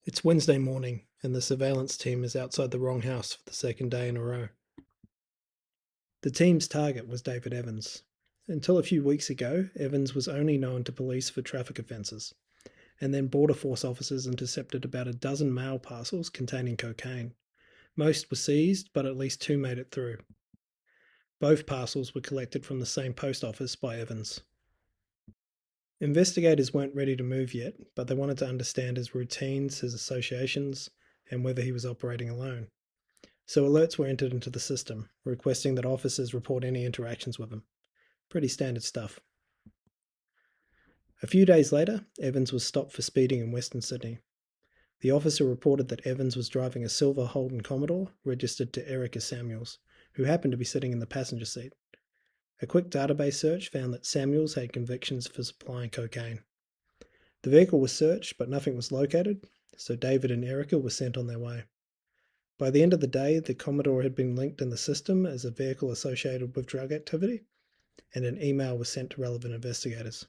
It's Wednesday morning, and the surveillance team is outside the wrong house for the second day in a row. The team's target was David Evans. Until a few weeks ago, Evans was only known to police for traffic offences, and then Border Force officers intercepted about a dozen mail parcels containing cocaine. Most were seized, but at least two made it through. Both parcels were collected from the same post office by Evans. Investigators weren't ready to move yet, but they wanted to understand his routines, his associations, and whether he was operating alone. So alerts were entered into the system, requesting that officers report any interactions with him. Pretty standard stuff. A few days later, Evans was stopped for speeding in Western Sydney. The officer reported that Evans was driving a silver Holden Commodore registered to Erica Samuels, who happened to be sitting in the passenger seat. A quick database search found that Samuels had convictions for supplying cocaine. The vehicle was searched, but nothing was located, so David and Erica were sent on their way. By the end of the day, the Commodore had been linked in the system as a vehicle associated with drug activity, and an email was sent to relevant investigators.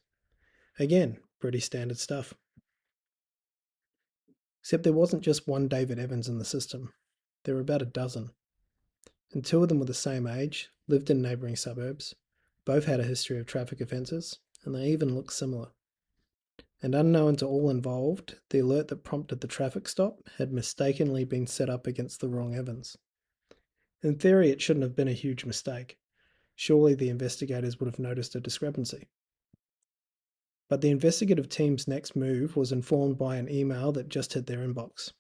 Again, pretty standard stuff. Except there wasn't just one David Evans in the system. There were about a dozen. And two of them were the same age, lived in neighbouring suburbs, both had a history of traffic offences, and they even looked similar. And unknown to all involved, the alert that prompted the traffic stop had mistakenly been set up against the wrong Evans. In theory, it shouldn't have been a huge mistake. Surely the investigators would have noticed a discrepancy. But the investigative team's next move was informed by an email that just hit their inbox.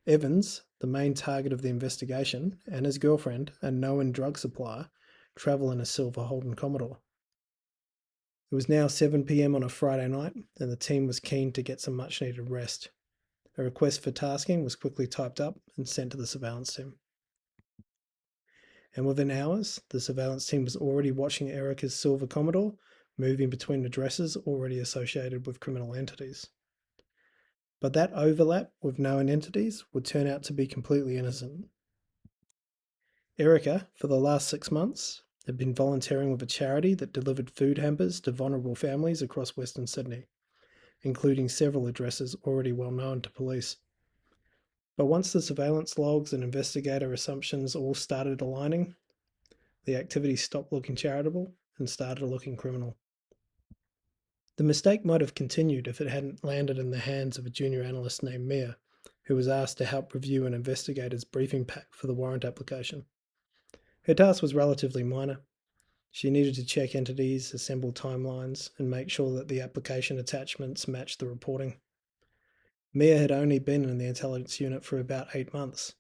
Evans, the main target of the investigation, and his girlfriend, a known drug supplier, travel in a silver Holden Commodore. It was now 7 p.m. on a Friday night, and the team was keen to get some much needed rest. A request for tasking was quickly typed up and sent to the surveillance team. And within hours, the surveillance team was already watching Erica's silver Commodore moving between addresses already associated with criminal entities. But that overlap with known entities would turn out to be completely innocent. Erica, for the last 6 months, had been volunteering with a charity that delivered food hampers to vulnerable families across Western Sydney, including several addresses already well known to police. But once the surveillance logs and investigator assumptions all started aligning, the activity stopped looking charitable and started looking criminal. The mistake might have continued if it hadn't landed in the hands of a junior analyst named Mia, who was asked to help review an investigator's briefing pack for the warrant application. Her task was relatively minor. She needed to check entities, assemble timelines, and make sure that the application attachments matched the reporting. Mia had only been in the intelligence unit for about 8 months.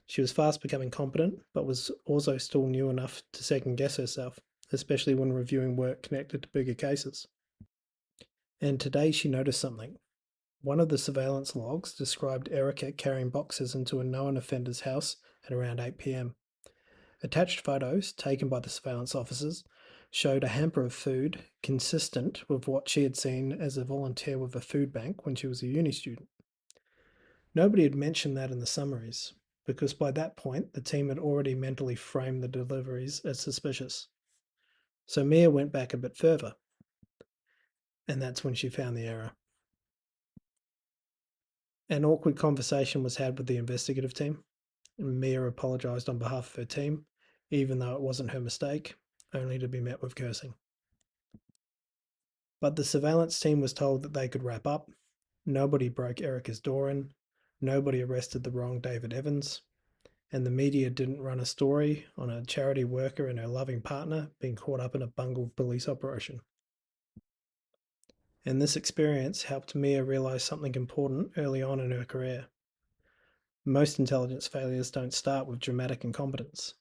She was fast becoming competent, but was also still new enough to second guess herself, especially when reviewing work connected to bigger cases. And today she noticed something. One of the surveillance logs described Erica carrying boxes into a known offender's house at around 8 pm. Attached photos, taken by the surveillance officers, showed a hamper of food consistent with what she had seen as a volunteer with a food bank when she was a uni student. Nobody had mentioned that in the summaries, because by that point the team had already mentally framed the deliveries as suspicious. So Mia went back a bit further, and that's when she found the error. An awkward conversation was had with the investigative team, and Mia apologised on behalf of her team, even though it wasn't her mistake, only to be met with cursing. But the surveillance team was told that they could wrap up. Nobody broke Erica's door in, nobody arrested the wrong David Evans, and the media didn't run a story on a charity worker and her loving partner being caught up in a bungled police operation. And this experience helped Mia realise something important early on in her career. Most intelligence failures don't start with dramatic incompetence.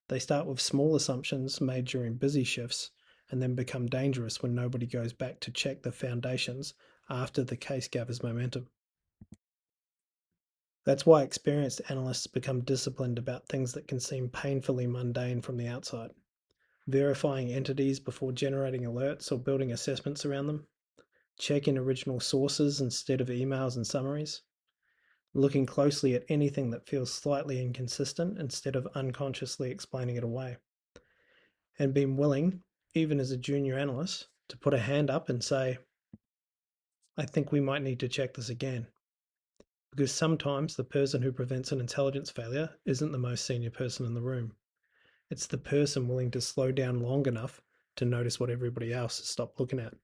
They start with small assumptions made during busy shifts and then become dangerous when nobody goes back to check the foundations after the case gathers momentum. That's why experienced analysts become disciplined about things that can seem painfully mundane from the outside. Verifying entities before generating alerts or building assessments around them, checking original sources instead of emails and summaries, looking closely at anything that feels slightly inconsistent instead of unconsciously explaining it away, and being willing, even as a junior analyst, to put a hand up and say, I think we might need to check this again. Because sometimes the person who prevents an intelligence failure isn't the most senior person in the room. It's the person willing to slow down long enough to notice what everybody else has stopped looking at.